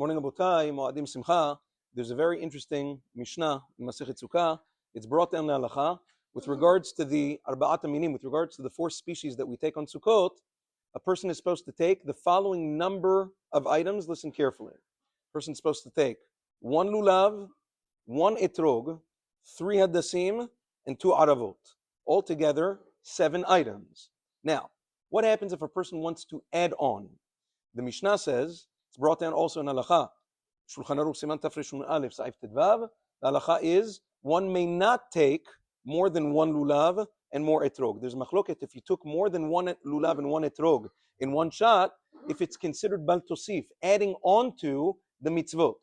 Morning Abotai, Moadim Simcha. There's a very interesting Mishnah in Masechet Sukkah. It's brought down in Halacha with regards to the Arba'at Minim, with regards to the 4 species that we take on Sukkot. A person is supposed to take the following number of items. Listen carefully. A person is supposed to take 1 lulav, 1 etrog, 3 hadassim, and 2 aravot. Altogether, 7 items. Now, what happens if a person wants to add on? The Mishnah says, it's brought down also in Halacha, Shulchan Aruch Siman Tafresh Aleph Saif Tedvav. The Halacha is one may not take more than 1 lulav and more etrog. There's machloket if you took more than 1 lulav and 1 etrog in one shot, if it's considered bal tosif, adding on to the mitzvot.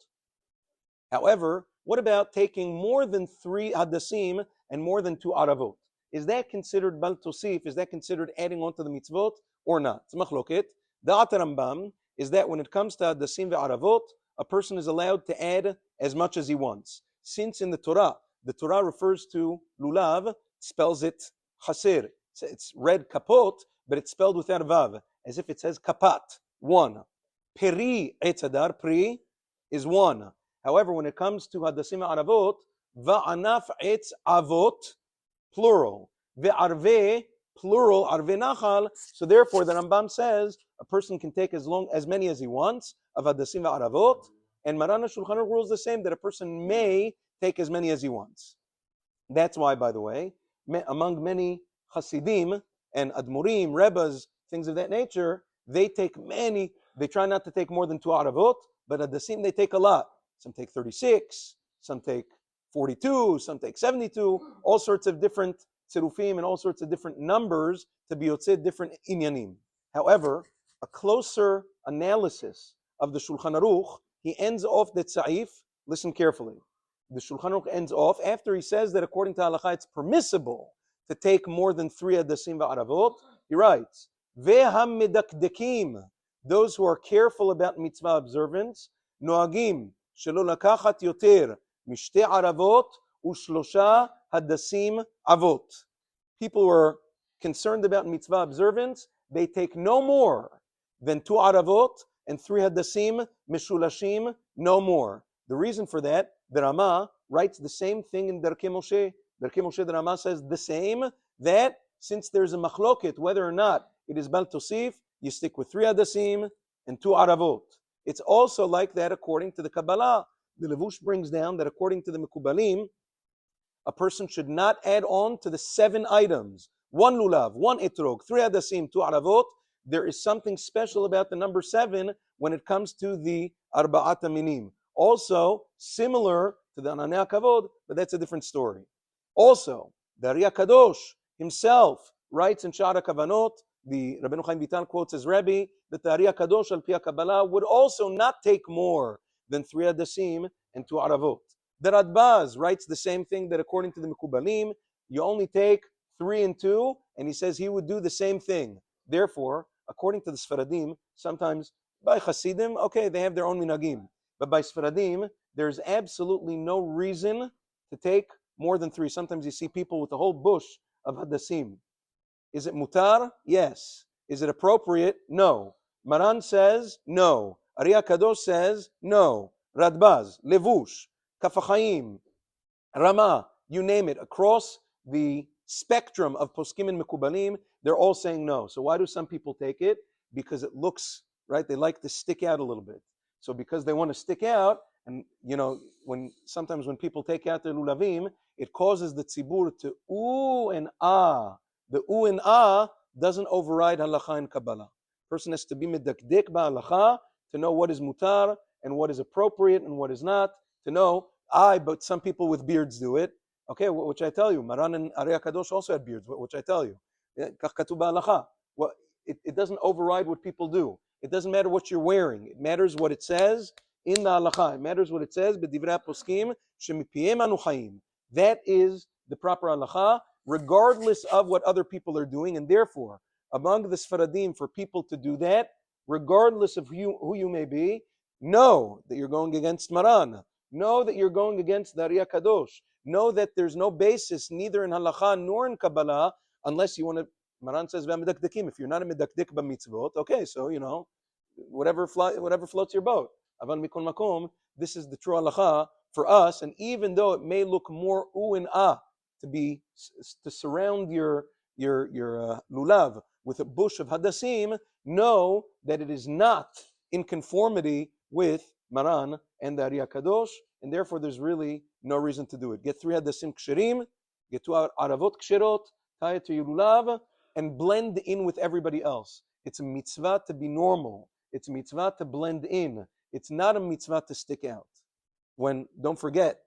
However, what about taking more than 3 hadassim and more than 2 aravot? Is that considered bal tosif? Is that considered adding on to the mitzvot or not? It's machloket. Da'at Rambam is that when it comes to hadassim ve'aravot, a person is allowed to add as much as he wants. Since in the Torah refers to lulav, spells it chaser. It's read kapot, but it's spelled without a vav, as if it says kapat, 1. Peri etzadar, pri is 1. However, when it comes to hadassim ve'aravot, va'anaf etz avot, plural. Ve'arve, plural, arve nachal. So therefore, the Rambam says a person can take as many as he wants of hadassim ve'aravot, and Maran HaShulchan Aruch rules the same, that a person may take as many as he wants. That's why, by the way, among many Hasidim and Admurim, Rebbas, things of that nature, they try not to take more than 2 aravot, but hadassim they take a lot. Some take 36, some take 42, some take 72, all sorts of different tzirufim and all sorts of different numbers to be yotzei different inyanim. However, a closer analysis of the Shulchan Aruch, he ends off the tza'if. Listen carefully. The Shulchan Aruch ends off after he says that according to Halacha it's permissible to take more than 3 hadassim ve'aravot. He writes, Ve'ham medakdekim, those who are careful about mitzvah observance, noagim shelo lakachat yoter mishte aravot ushlosha hadassim avot. People who are concerned about mitzvah observance, they take no more than 2 aravot and 3 hadassim meshulashim, no more. The reason for that, the Rama writes the same thing in Darkei Moshe. Darkei Moshe, the Rama says the same, that since there's a machloket whether or not it is bal tosif, you stick with 3 hadassim and 2 aravot. It's also like that according to the Kabbalah. The Levush brings down that according to the Mekubalim, a person should not add on to the 7 items. 1 lulav, 1 etrog, 3 hadassim, 2 aravot. There is something special about the number 7 when it comes to the arba'at minim. Also, similar to the Ananei HaKavod, but that's a different story. Also, the Ari HaKadosh himself writes in Sha'ar HaKavanot, the Rabbeinu Chaim Vital quotes as Rebbe, that the Ari HaKadosh al Pi Kabbalah would also not take more than 3 hadassim and 2 aravot. The Elbaz writes the same thing, that according to the Mekubalim, you only take 3 and 2, and he says he would do the same thing. Therefore, according to the Sfaradim, sometimes by Hasidim, okay, they have their own minagim. But by Sfaradim, there's absolutely no reason to take more than 3. Sometimes you see people with a whole bush of hadassim. Is it mutar? Yes. Is it appropriate? No. Maran says no. Ari HaKadosh says no. Radbaz, Levush, Kaf HaChaim, Rama, you name it. Across the spectrum of poskim and mekubalim, they're all saying no. So why do some people take it? Because it looks, right, they like to stick out a little bit. So because they want to stick out, and sometimes when people take out their lulavim, it causes the tzibur to ooh and ah. The ooh and ah doesn't override halacha and Kabbalah. Person has to be medakdek ba'halacha to know what is mutar and what is appropriate and what is not. To know, but some people with beards do it. Okay, which I tell you, Maran and Ari HaKadosh also had beards, which I tell you. Kach katuv ba'halacha. Well, it doesn't override what people do. It doesn't matter what you're wearing. It matters what it says in the halacha. It matters what it says. B'divrei poskim shemipiem anu chayim. That is the proper halacha, regardless of what other people are doing. And therefore, among the Sfaradim, for people to do that, regardless of who you may be, know that you're going against Maran. Know that you're going against the Ari HaKadosh. Know that there's no basis, neither in halacha nor in Kabbalah, unless you want to. Maran says, if you're not a medakdik b'mitzvot, okay, so, whatever floats your boat. Aval mikol makom, this is the true halacha for us. And even though it may look more u and ah to surround your lulav with a bush of hadassim, know that it is not in conformity with Maran and the Ari Kadosh, and therefore there's really no reason to do it. Get 3 hadassim ksherim, get 2 aravot ksherot, tie it to your lulav, and blend in with everybody else. It's a mitzvah to be normal. It's a mitzvah to blend in. It's not a mitzvah to stick out. Don't forget,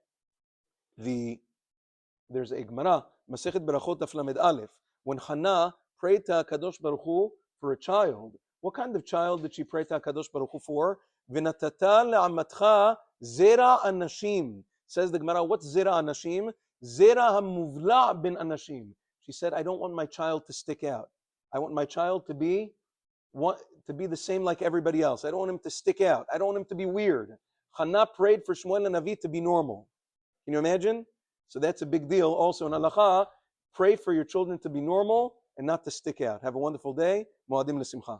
there's a Gemara, Masechet Berachot Daf Lamed Aleph, when Hannah prayed to HaKadosh Baruch Hu for a child. What kind of child did she pray to HaKadosh Baruch Hu for? V'natata le'amatcha zera anashim. Says the Gemara, what's zera anashim? Zera hamuvla bin anashim. She said, I don't want my child to stick out. I want my child to be the same like everybody else. I don't want him to stick out. I don't want him to be weird. Hannah prayed for Shmuel and Navi to be normal. Can you imagine? So that's a big deal. Also in Halacha, pray for your children to be normal and not to stick out. Have a wonderful day. Moadim l'simcha.